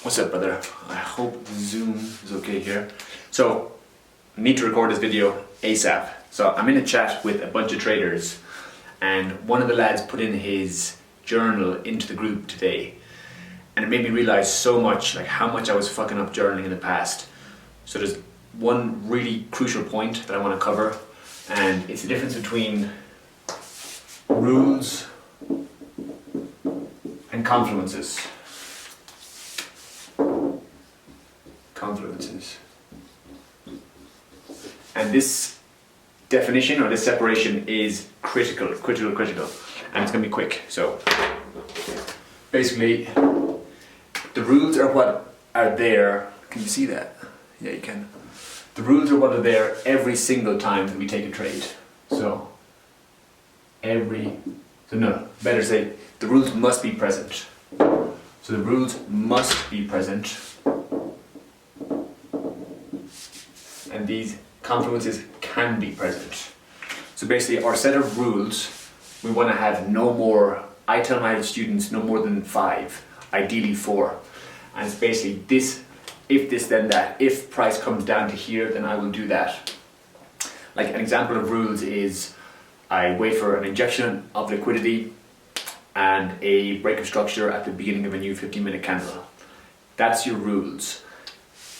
What's up, brother? I hope Zoom is okay here. So, I need to record this video ASAP. So I'm in a chat with a bunch of traders, and one of the lads put in his journal into the group today, and it made me realize so much, like how much I was fucking up journaling in the past. So there's one really crucial point that I want to cover, and it's the difference between rules and confluences. And this definition or this separation is critical, and it's going to be quick. So basically, the rules are what are there. Can you see that? Yeah, you can. The rules are what are there every single time that we take a trade. So better say, the rules must be present. So the rules must be present. And these confluences can be present. So basically our set of rules, we want to have no more, I tell my students, no more than 5, ideally 4. And it's basically this, if this then that, if price comes down to here then I will do that. Like an example of rules is I wait for an injection of liquidity and a break of structure at the beginning of a new 15-minute candle. That's your rules.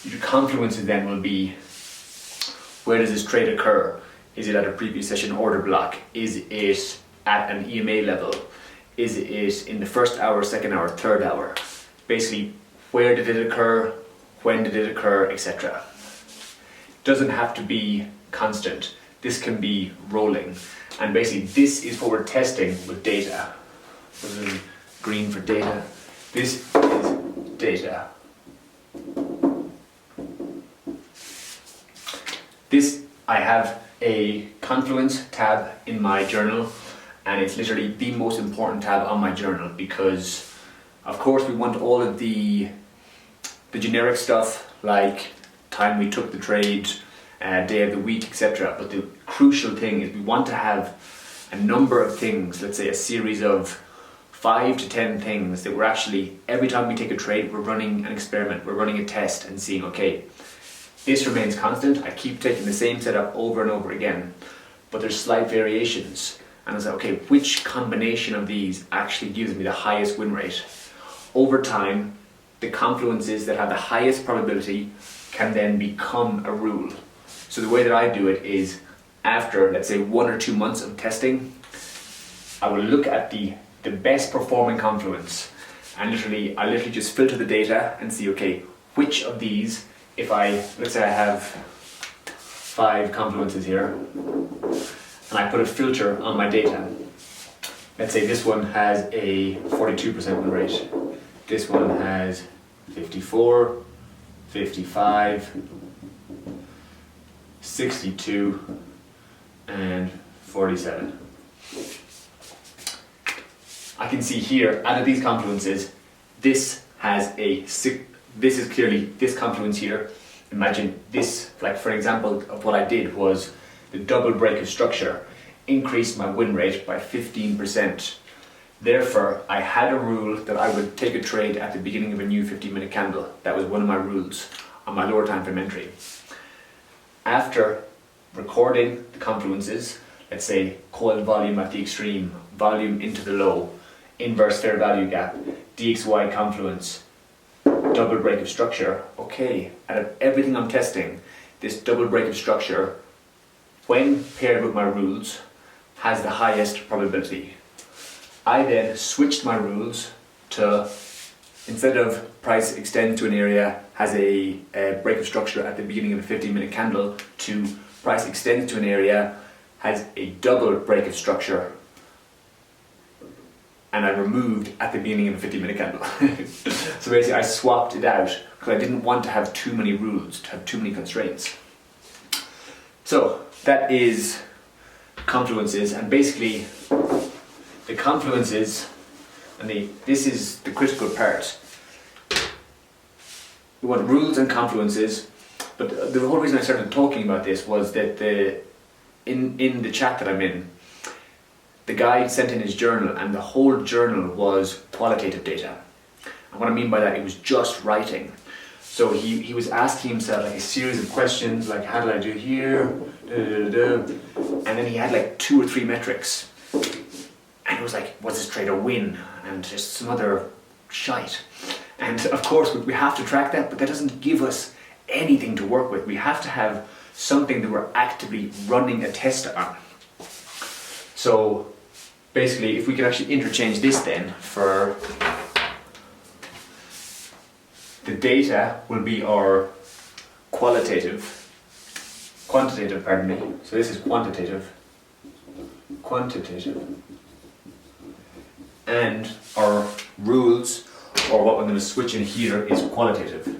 Your confluences then will be, where does this trade occur? Is it at a previous session order block? Is it at an EMA level? Is it in the first hour, second hour, third hour? Basically, where did it occur? When did it occur? Etc. Doesn't have to be constant. This can be rolling. And basically, this is what we're testing with data. This is green for data. This is data. I have a confluence tab in my journal, and it's literally the most important tab on my journal because of course we want all of the generic stuff like time we took the trade, day of the week, etc. But the crucial thing is we want to have a number of things, let's say a series of 5 to 10 things that we're actually, every time we take a trade, we're running an experiment, we're running a test and seeing, okay, this remains constant, I keep taking the same setup over and over again, but there's slight variations. And I was like, okay, which combination of these actually gives me the highest win rate? Over time, the confluences that have the highest probability can then become a rule. So the way that I do it is, after, let's say, 1 or 2 months of testing, I will look at the best performing confluence, and I literally just filter the data and see, okay, which of these, if let's say I have 5 confluences here, and I put a filter on my data. Let's say this one has a 42% win rate. This one has 54, 55, 62, and 47. I can see here, out of these confluences, this is clearly this confluence here. Imagine this, like for example, of what I did was the double break of structure increased my win rate by 15%. Therefore, I had a rule that I would take a trade at the beginning of a new 15-minute candle. That was one of my rules on my lower time frame entry. After recording the confluences, let's say coil volume at the extreme, volume into the low, inverse fair value gap, DXY confluence, double break of structure. Okay, out of everything I'm testing, this double break of structure, when paired with my rules, has the highest probability. I then switched my rules to, instead of price extend to an area has a break of structure at the beginning of a 15-minute candle, to price extends to an area has a double break of structure, and I removed at the beginning of a 15-minute candle. So basically I swapped it out because I didn't want to have too many rules, to have too many constraints. So that is confluences, and basically the confluences, and this is the critical part. We want rules and confluences, but the whole reason I started talking about this was that in the chat that I'm in, the guy sent in his journal, and the whole journal was qualitative data. And what I mean by that, it was just writing. So he was asking himself like a series of questions, like how did I do here, and then he had like 2 or 3 metrics. And it was like, was this trade a win? And just some other shite. And of course we have to track that, but that doesn't give us anything to work with. We have to have something that we're actively running a test on. So basically, if we could actually interchange this then for the data will be our quantitative, pardon me. So this is quantitative. And our rules, or what we're going to switch in here, is qualitative.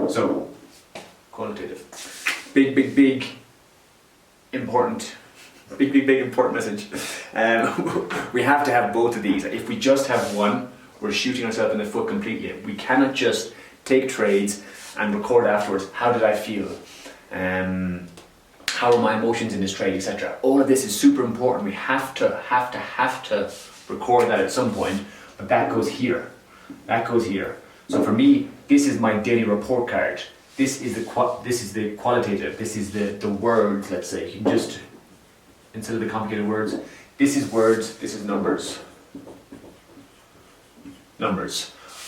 So, qualitative. Big important message. We have to have both of these. If we just have one, we're shooting ourselves in the foot completely. We cannot just take trades and record afterwards, how did I feel? How are my emotions in this trade, etc. All of this is super important. We have to record that at some point, but that goes here. So for me, this is my daily report card. This is the qualitative. This is the words, let's say. You can just, instead of the complicated words, this is words, this is numbers.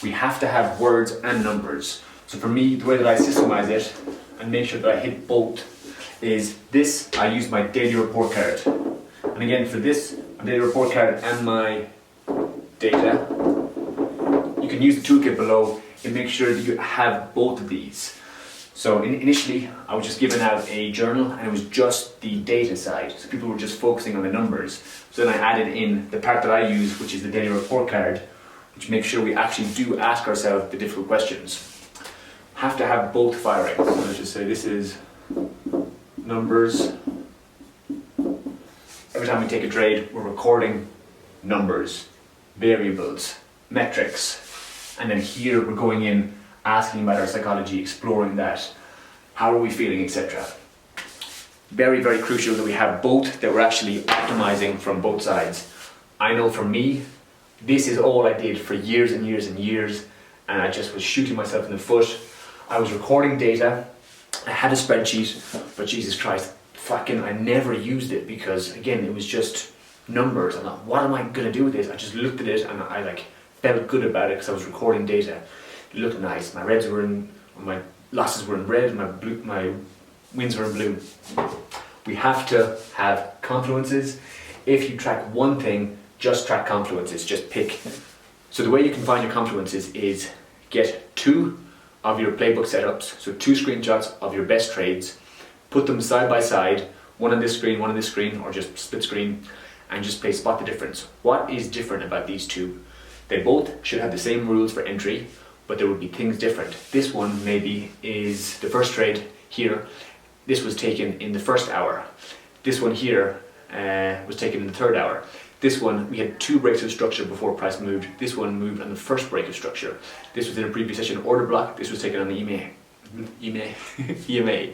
We have to have words and numbers. So for me, the way that I systemize it and make sure that I hit both is this. I use my daily report card. And again, for this, my daily report card and my data, you can use the toolkit below and make sure that you have both of these. So initially, I was just given out a journal and it was just the data side. So people were just focusing on the numbers. So then I added in the part that I use, which is the daily report card, which makes sure we actually do ask ourselves the difficult questions. Have to have both firing. So let's just say this is numbers. Every time we take a trade, we're recording numbers, variables, metrics, and then here we're going in asking about our psychology, exploring that, how are we feeling, etc. Very crucial that we have both, that we're actually optimizing from both sides. I know for me, this is all I did for years and years, and I just was shooting myself in the foot. I was recording data, I had a spreadsheet, but Jesus Christ, I never used it because, again, it was just numbers. I'm like, what am I going to do with this? I just looked at it and I felt good about it because I was recording data. It looked nice. My reds were in, my losses were in red, and my wins were in blue. We have to have confluences. If you track one thing, just track confluences, just pick. So the way you can find your confluences is get 2 of your playbook setups, so 2 screenshots of your best trades, put them side by side, one on this screen, or just split screen, and just play spot the difference. What is different about these 2? They both should have the same rules for entry, but there would be things different. This one maybe is the first trade here. This was taken in the first hour. This one here was taken in the third hour. This one, we had 2 breaks of structure before price moved. This one moved on the first break of structure. This was in a previous session order block. This was taken on the EMA.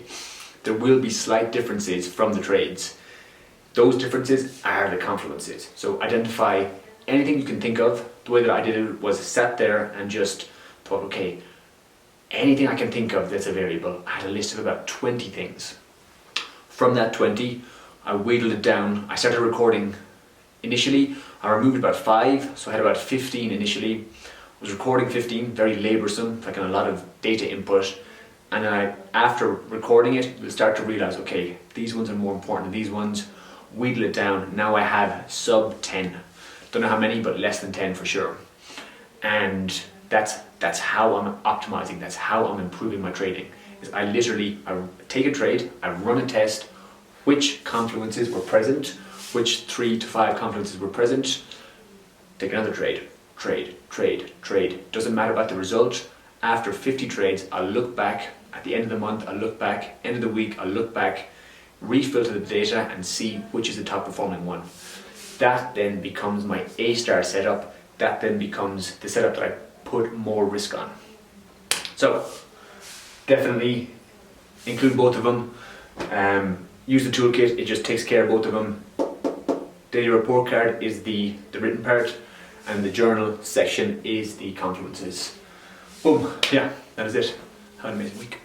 There will be slight differences from the trades. Those differences are the confluences. So identify anything you can think of. The way that I did it was sat there and just thought, okay, anything I can think of that's a variable. I had a list of about 20 things. From that 20, I whittled it down. I started recording. Initially, I removed about 5, so I had about 15 initially. I was recording 15, very laboursome, like a lot of data input. And then after recording it, you'll start to realise, okay, these ones are more important than these ones. Wheedle it down. Now I have sub 10. Don't know how many, but less than 10 for sure. And that's how I'm optimizing. That's how I'm improving my trading. Is I take a trade, I run a test, which confluences were present, which 3 to 5 confluences were present, take another trade. Doesn't matter about the result. After 50 trades, I'll look back. At the end of the month, I'll look back. End of the week, I'll look back, refilter the data and see which is the top performing one. That then becomes my A-star setup. That then becomes the setup that I put more risk on. So, definitely include both of them. Use the toolkit, it just takes care of both of them. Daily report card is the written part. and the journal section is the confluences. Boom, yeah, that is it. Have an amazing week.